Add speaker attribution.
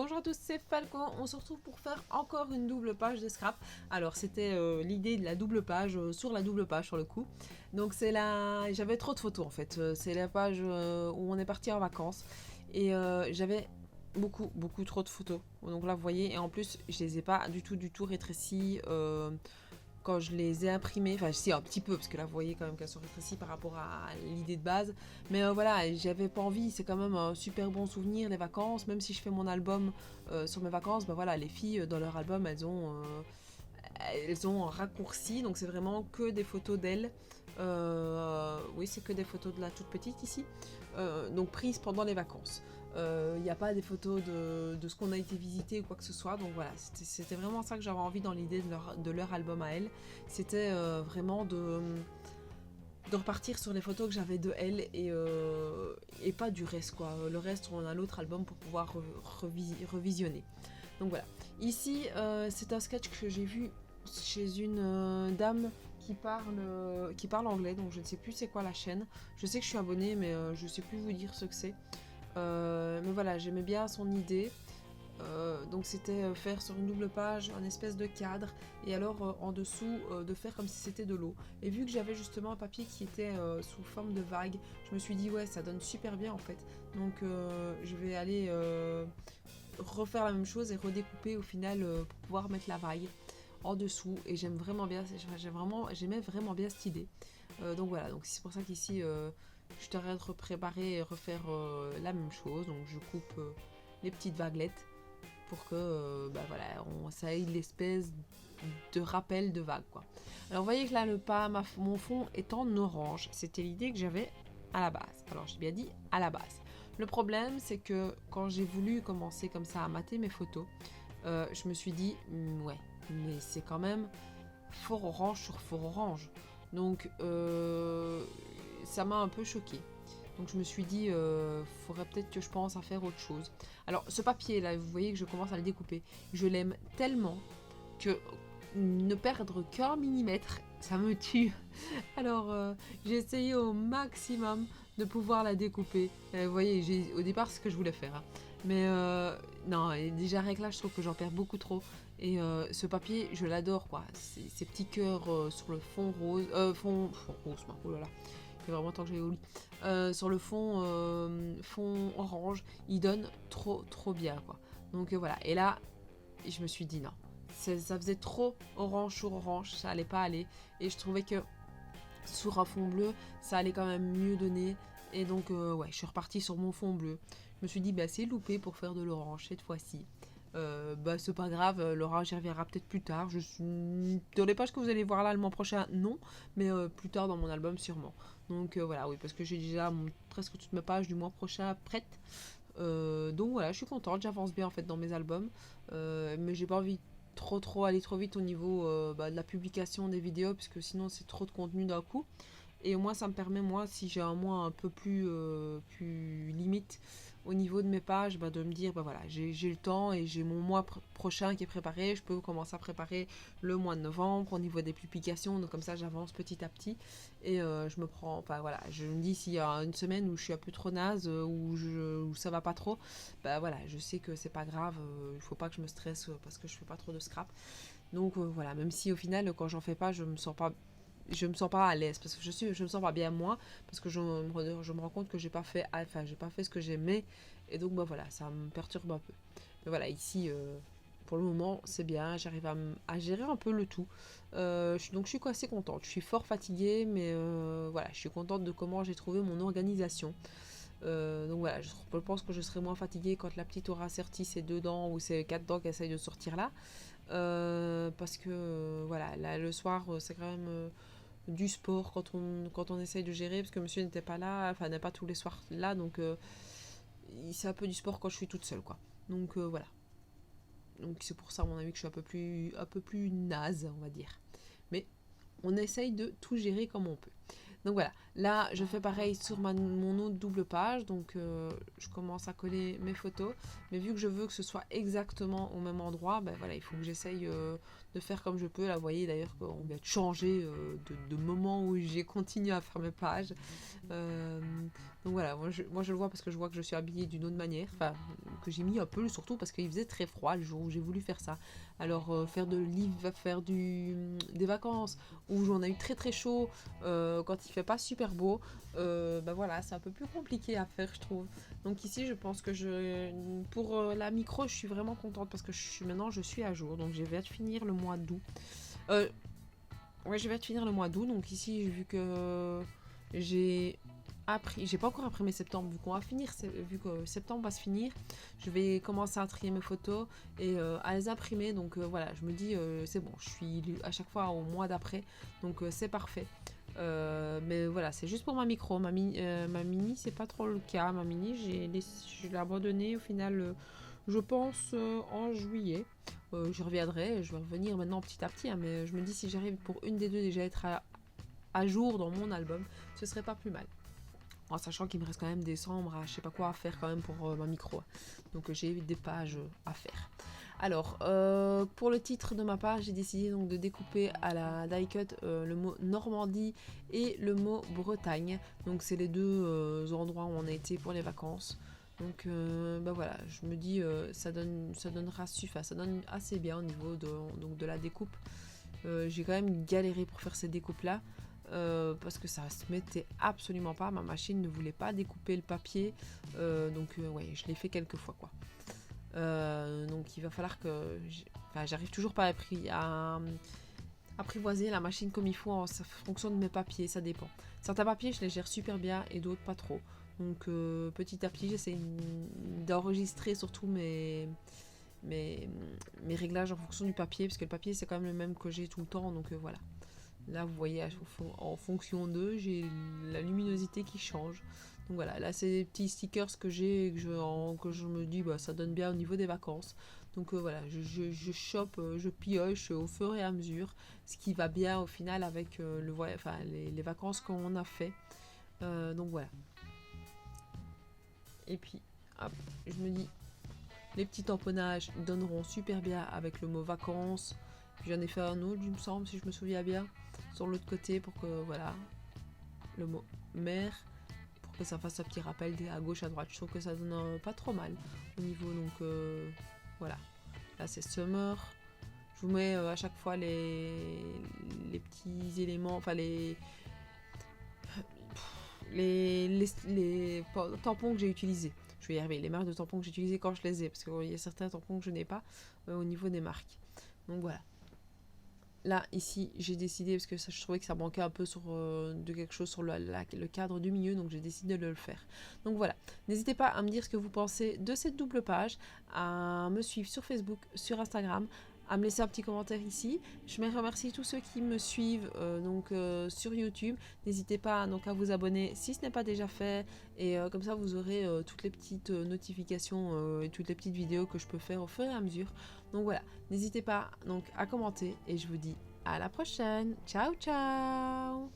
Speaker 1: Bonjour à tous, c'est Falco. On se retrouve pour faire encore une double page de scrap. Alors c'était l'idée de la double page sur la double page sur le coup. Donc c'est la... J'avais trop de photos en fait. C'est la page où on est parti en vacances. Et j'avais beaucoup trop de photos. Donc là vous voyez, et en plus je les ai pas du tout rétrécies quand je les ai imprimées, enfin si un petit peu parce que là vous voyez quand même qu'elles sont rétrécies par rapport à l'idée de base, mais voilà, j'avais pas envie, c'est quand même un super bon souvenir les vacances, même si je fais mon album sur mes vacances, bah voilà, les filles dans leur album elles ont raccourci, donc c'est vraiment que des photos d'elles. Oui, c'est que des photos de la toute petite ici, donc prises pendant les vacances. Il n'y a pas des photos de ce qu'on a été visiter ou quoi que ce soit, donc voilà, c'était vraiment ça que j'avais envie dans l'idée de leur album à elles. C'était vraiment de repartir sur les photos que j'avais de elle et pas du reste quoi. Le reste, on a l'autre album pour pouvoir revisionner. Donc voilà. Ici, c'est un sketch que j'ai vu chez une dame qui parle anglais, donc je ne sais plus c'est quoi la chaîne. Je sais que je suis abonnée, mais je ne sais plus vous dire ce que c'est. Mais voilà, j'aimais bien son idée. Donc c'était faire sur une double page un espèce de cadre et alors en dessous de faire comme si c'était de l'eau. Et vu que j'avais justement un papier qui était sous forme de vague, je me suis dit ouais ça donne super bien en fait. Donc je vais aller refaire la même chose et redécouper au final pour pouvoir mettre la vague en dessous. Et j'aime vraiment bien, j'aimais vraiment bien cette idée. Donc voilà, donc c'est pour ça qu'ici je t'arrête de préparer et refaire la même chose. Donc je coupe les petites vaguelettes pour que bah voilà, ça ait l'espèce de rappel de vague quoi. Alors vous voyez que là mon fond est en orange, c'était l'idée que j'avais à la base. Alors j'ai bien dit à la base. Le problème c'est que quand j'ai voulu commencer comme ça à mater mes photos, je me suis dit ouais mais c'est quand même fort orange sur fort orange. Donc ça m'a un peu choquée. Donc je me suis dit, faudrait peut-être que je pense à faire autre chose. Alors ce papier là, vous voyez que je commence à le découper. Je l'aime tellement que ne perdre qu'un millimètre, ça me tue. Alors j'ai essayé au maximum de pouvoir la découper. Vous voyez, au départ c'est ce que je voulais faire. Hein. Mais non, et déjà avec là je trouve que j'en perds beaucoup trop. Et ce papier, je l'adore quoi. Ces petits cœurs sur le fond rose. Fond rose, oh là là. Il fait vraiment temps que j'aille au lit. Sur le fond orange, il donne trop bien quoi. Donc voilà. Et là, je me suis dit non. Ça faisait trop orange sur orange, ça allait pas aller. Et je trouvais que sur un fond bleu, ça allait quand même mieux donner. Et donc ouais, je suis repartie sur mon fond bleu. Je me suis dit bah c'est loupé pour faire de l'orange cette fois-ci. Bah c'est pas grave, l'orange y reviendra peut-être plus tard. Dans les pages que vous allez voir là le mois prochain, non, mais plus tard dans mon album sûrement. Donc voilà, oui, parce que j'ai déjà presque toutes mes pages du mois prochain prêtes. Donc voilà, je suis contente, j'avance bien en fait dans mes albums, mais j'ai pas envie aller trop vite au niveau de la publication des vidéos, puisque sinon c'est trop de contenu d'un coup. Et au moins ça me permet, moi, si j'ai un mois un peu plus limite au niveau de mes pages, bah, de me dire, bah voilà, j'ai le temps et j'ai mon mois prochain qui est préparé, je peux commencer à préparer le mois de novembre au niveau des publications, donc comme ça j'avance petit à petit et je me prends, enfin voilà, je me dis s'il y a une semaine où je suis un peu trop naze, où ça va pas trop, bah voilà, je sais que c'est pas grave, il faut pas que je me stresse parce que je fais pas trop de scrap. Donc voilà, même si au final quand j'en fais pas, je me sens pas à l'aise parce que je me sens pas bien moi parce que je me rends compte que j'ai pas fait ce que j'aimais et donc bah voilà ça me perturbe un peu, mais voilà ici pour le moment c'est bien, j'arrive à gérer un peu le tout. Donc je suis assez contente, je suis fort fatiguée mais voilà je suis contente de comment j'ai trouvé mon organisation. Donc voilà, je pense que je serai moins fatiguée quand la petite aura sorti ses 2 dents ou ses 4 dents qu'elle essaye de sortir là. Parce que voilà, là, le soir c'est quand même du sport quand on essaye de gérer, parce que monsieur n'était pas là, enfin n'est pas tous les soirs là, donc c'est un peu du sport quand je suis toute seule quoi. Donc voilà. Donc c'est pour ça à mon avis que je suis un peu plus naze, on va dire. Mais on essaye de tout gérer comme on peut. Donc voilà, là je fais pareil sur mon autre double page, donc je commence à coller mes photos, mais vu que je veux que ce soit exactement au même endroit, ben voilà, il faut que j'essaye de faire comme je peux. Là, vous voyez d'ailleurs qu'on vient de changer de moment où j'ai continué à faire mes pages. Donc voilà, moi je le vois parce que je vois que je suis habillée d'une autre manière, enfin que j'ai mis un peu surtout parce qu'il faisait très froid le jour où j'ai voulu faire ça. Alors faire des vacances où on a eu très très chaud quand il fait pas super beau, bah voilà, c'est un peu plus compliqué à faire je trouve. Donc ici je pense que pour la micro je suis vraiment contente parce que maintenant je suis à jour, donc je vais finir le mois d'août. Ouais, je vais finir le mois d'août, donc ici vu que j'ai pas encore imprimé septembre, vu que septembre va se finir, je vais commencer à trier mes photos et à les imprimer. Donc voilà, je me dis c'est bon, je suis à chaque fois au mois d'après, donc c'est parfait. Mais voilà, c'est juste pour ma micro. Ma mini, c'est pas trop le cas. Ma mini, je l'ai abandonnée au final, je pense en juillet. Je reviendrai, je vais revenir maintenant petit à petit, hein, mais je me dis si j'arrive pour une des deux déjà être à jour dans mon album, ce serait pas plus mal. En sachant qu'il me reste quand même décembre à je sais pas quoi à faire quand même pour ma micro. Donc j'ai des pages à faire. Alors, pour le titre de ma page, j'ai décidé donc de découper à la die cut le mot Normandie et le mot Bretagne. Donc c'est les deux endroits où on a été pour les vacances. Donc bah voilà, je me dis ça donne assez bien au niveau de la découpe. J'ai quand même galéré pour faire ces découpes là. Parce que ça se mettait absolument pas, ma machine ne voulait pas découper le papier, donc ouais, je l'ai fait quelques fois quoi. Donc il va falloir que j'arrive toujours pas à apprivoiser la machine comme il faut en fonction de mes papiers, ça dépend. Certains papiers je les gère super bien et d'autres pas trop, donc petit à petit j'essaie d'enregistrer surtout mes réglages en fonction du papier, parce que le papier c'est quand même le même que j'ai tout le temps, donc voilà. Là, vous voyez, en fonction d'eux, j'ai la luminosité qui change. Donc voilà, là, c'est des petits stickers que j'ai et que je me dis, bah, ça donne bien au niveau des vacances. Donc voilà, je chope, je pioche au fur et à mesure, ce qui va bien au final avec les vacances qu'on a fait. Donc voilà. Et puis, hop, je me dis, les petits tamponnages donneront super bien avec le mot vacances. J'en ai fait un autre, il me semble, si je me souviens bien, sur l'autre côté pour que, voilà, le mot mer, pour que ça fasse un petit rappel à gauche, à droite. Je trouve que ça donne pas trop mal au niveau, donc voilà. Là, c'est summer. Je vous mets à chaque fois les petits éléments, enfin les tampons que j'ai utilisés. Je vais y arriver, les marques de tampons que j'ai utilisés quand je les ai, parce qu'il y a certains tampons que je n'ai pas au niveau des marques. Donc voilà. Là, ici, j'ai décidé, parce que je trouvais que ça manquait un peu de quelque chose sur le cadre du milieu, donc j'ai décidé de le faire. Donc voilà, n'hésitez pas à me dire ce que vous pensez de cette double page, à me suivre sur Facebook, sur Instagram, à me laisser un petit commentaire ici. Je me remercie tous ceux qui me suivent sur YouTube. N'hésitez pas donc à vous abonner si ce n'est pas déjà fait, et comme ça vous aurez toutes les petites notifications et toutes les petites vidéos que je peux faire au fur et à mesure. Donc voilà, n'hésitez pas donc à commenter et je vous dis à la prochaine. Ciao ciao.